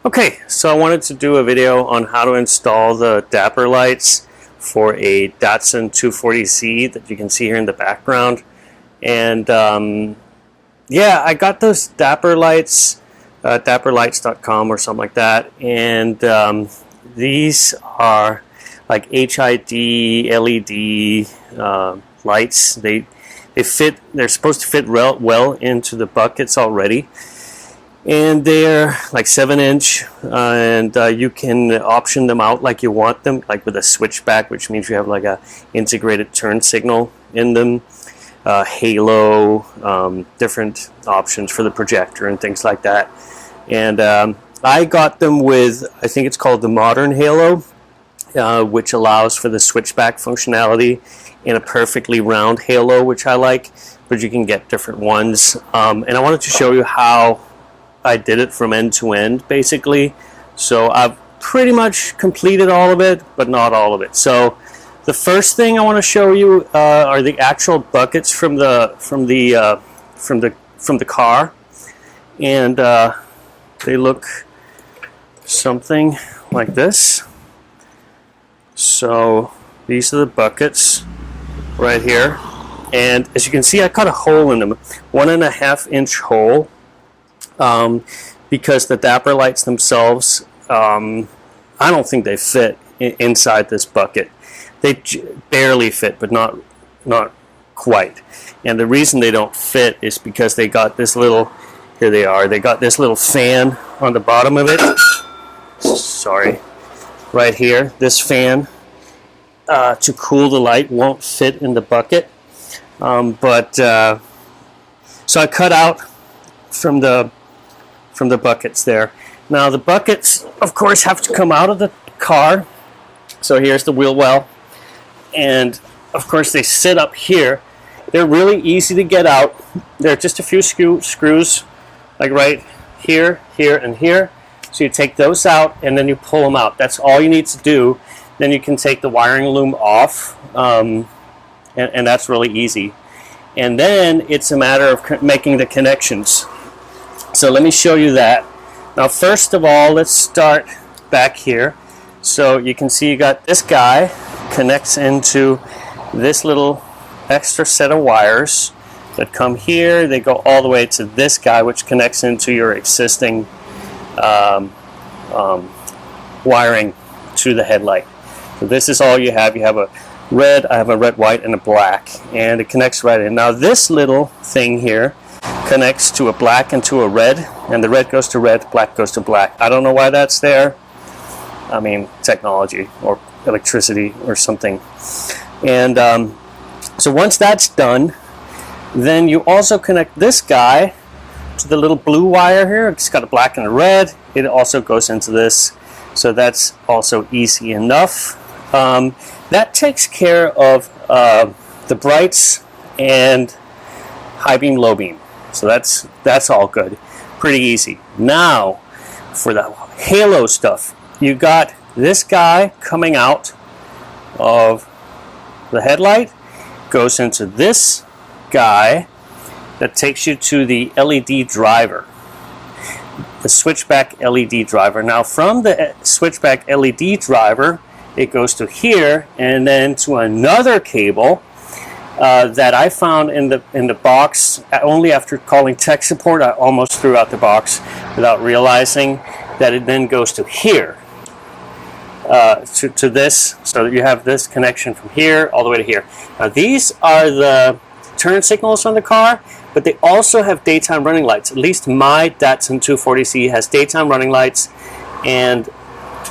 Okay, so I wanted to do a video on how to install the Dapper lights for a Datsun 240Z that you can see here in the background. And yeah, I got those Dapper lights, dapperlights.com or something like that. And these are like HID LED lights. They fit. They're supposed to fit well into the buckets already. And they're like 7-inch, and you can option them out like you want them, like with a switchback, which means you have like a integrated turn signal in them, halo, different options for the projector and things like that. And I got them with, I think it's called the Modern Halo, which allows for the switchback functionality in a perfectly round halo, which I like, but you can get different ones. And I wanted to show you how I did it from end to end, basically. So I've pretty much completed all of it, but not all of it. So the first thing I want to show you are the actual buckets from the car, and they look something like this. So these are the buckets right here, and as you can see, I cut a hole in them, 1.5-inch hole. Because the Dapper lights themselves, I don't think they fit inside this bucket. They barely fit, but not quite. And the reason they don't fit is because they got this little, here they are, they got this little fan on the bottom of it. Sorry, right here, this fan to cool the light won't fit in the bucket. So I cut out from the buckets there. Now the buckets, of course, have to come out of the car. So here's the wheel well, and of course they sit up here. They're really easy to get out. They're just a few screws, like right here, here, and here. So you take those out, and then you pull them out. That's all you need to do. Then you can take the wiring loom off, and that's really easy. And then it's a matter of making the connections. So let me show you that. Now first of all, let's start back here. So you can see you got this guy connects into this little extra set of wires that come here. They go all the way to this guy, which connects into your existing wiring to the headlight. So this is all you have. You have a red, I have a red, white, and a black, and it connects right in. Now this little thing here connects to a black and to a red, and the red goes to red, black goes to black. I don't know why that's there. I mean, technology or electricity or something. And so once that's done, then you also connect this guy to the little blue wire here. It's got a black and a red. It also goes into this, so that's also easy enough. That takes care of the brights and high beam, low beam. So that's all good, pretty easy. Now for the halo stuff, you got this guy coming out of the headlight, goes into this guy that takes you to the LED driver, the switchback LED driver. Now from the switchback LED driver, it goes to here, and then to another cable that I found in the box. Only after calling tech support, I almost threw out the box without realizing that it then goes to here, to this. So you have this connection from here all the way to here. Now these are the turn signals on the car, but they also have daytime running lights. At least my Datsun 240Z has daytime running lights, and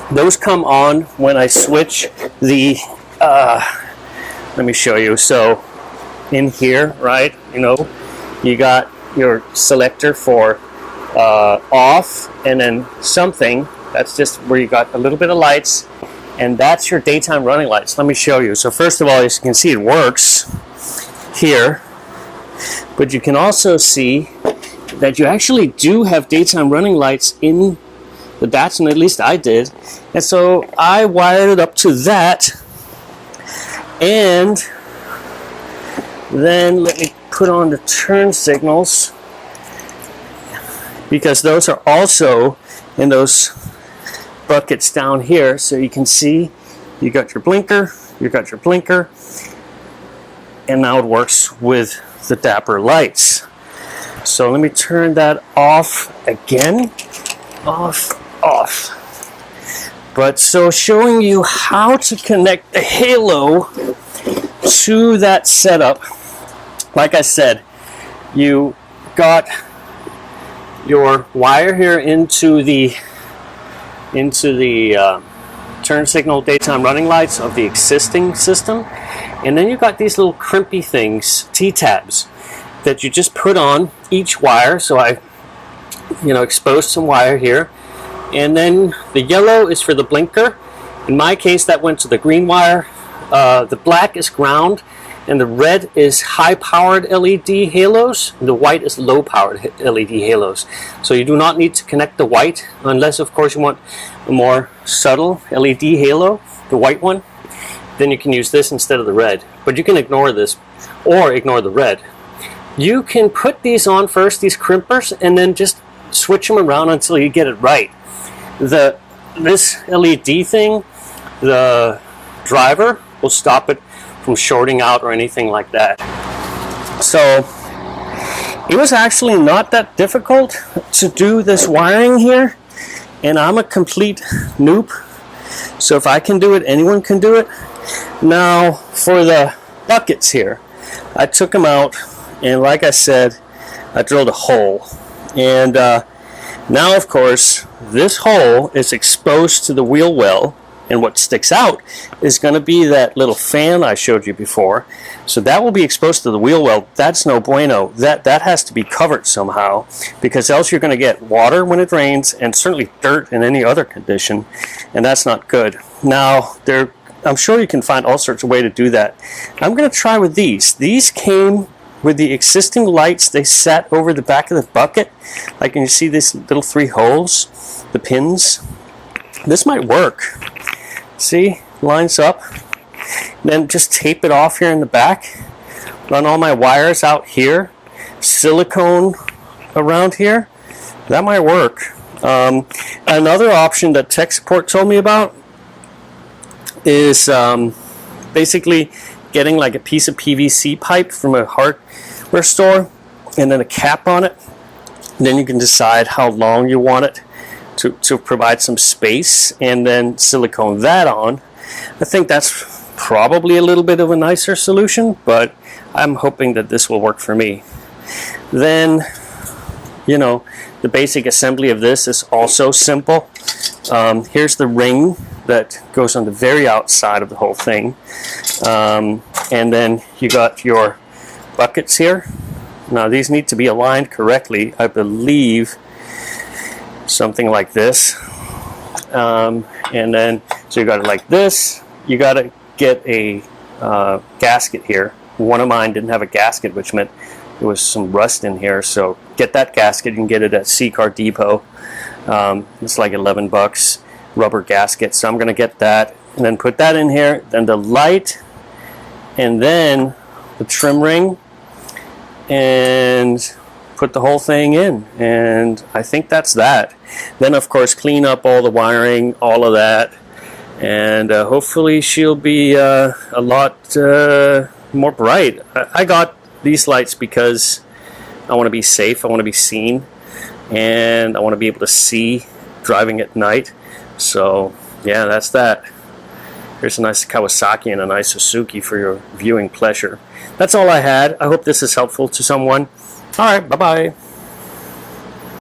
those come on when I switch the let me show you. So in here, right, you know, you got your selector for off, and then something, that's just where you got a little bit of lights, and that's your daytime running lights. Let me show you. So first of all, as you can see, it works here, but you can also see that you actually do have daytime running lights in the Datsun, at least I did. And so I wired it up to that, and then let me put on the turn signals, because those are also in those buckets down here, so you can see you got your blinker, and now it works with the Dapper lights. So let me turn that off again. Off. But so showing you how to connect the halo to that setup. Like I said, you got your wire here into the turn signal daytime running lights of the existing system, and then you got these little crimpy things, T-tabs, that you just put on each wire. So I exposed some wire here, and then the yellow is for the blinker. In my case, that went to the green wire. The black is ground, and the red is high-powered LED halos. The white is low-powered LED halos. So you do not need to connect the white, unless, of course, you want a more subtle LED halo, the white one. Then you can use this instead of the red. But you can ignore this, or ignore the red. You can put these on first, these crimpers, and then just switch them around until you get it right. This LED thing, the driver will stop it from shorting out or anything like that. So it was actually not that difficult to do this wiring here, and I'm a complete noob. So if I can do it, anyone can do it. Now for the buckets here, I took them out, and like I said, I drilled a hole, and now of course this hole is exposed to the wheel well, and what sticks out is going to be that little fan I showed you before. So that will be exposed to the wheel well. That's no bueno. That has to be covered somehow, because else you're going to get water when it rains, and certainly dirt in any other condition, and that's not good. Now I'm sure you can find all sorts of ways to do that. I'm going to try with these. These came with the existing lights. They sat over the back of the bucket. Like, can you see these little 3 holes, the pins? This might work. See, lines up. Then just tape it off here in the back. Run all my wires out here. Silicone around here. That might work. Another option that tech support told me about is basically getting like a piece of PVC pipe from a hardware store, and then a cap on it. Then you can decide how long you want it to provide some space, and then silicone that on. I think that's probably a little bit of a nicer solution, but I'm hoping that this will work for me. Then, the basic assembly of this is also simple. Here's the ring that goes on the very outside of the whole thing. And then you got your buckets here. Now these need to be aligned correctly, I believe, something like this. And then, so you got it like this. You got to get a gasket here. One of mine didn't have a gasket, which meant there was some rust in here. So get that gasket. You can get it at C-Car Depot. It's like $11, rubber gasket. So I'm going to get that and then put that in here. Then the light, and then the trim ring, and put the whole thing in. And I think that's that. Then of course clean up all the wiring, all of that, and hopefully she'll be a lot more bright. I got these lights because I want to be safe, I want to be seen, and I want to be able to see driving at night. So yeah, that's that. Here's a nice Kawasaki and a nice Suzuki for your viewing pleasure. That's all I had. I hope this is helpful to someone. Alright, bye-bye.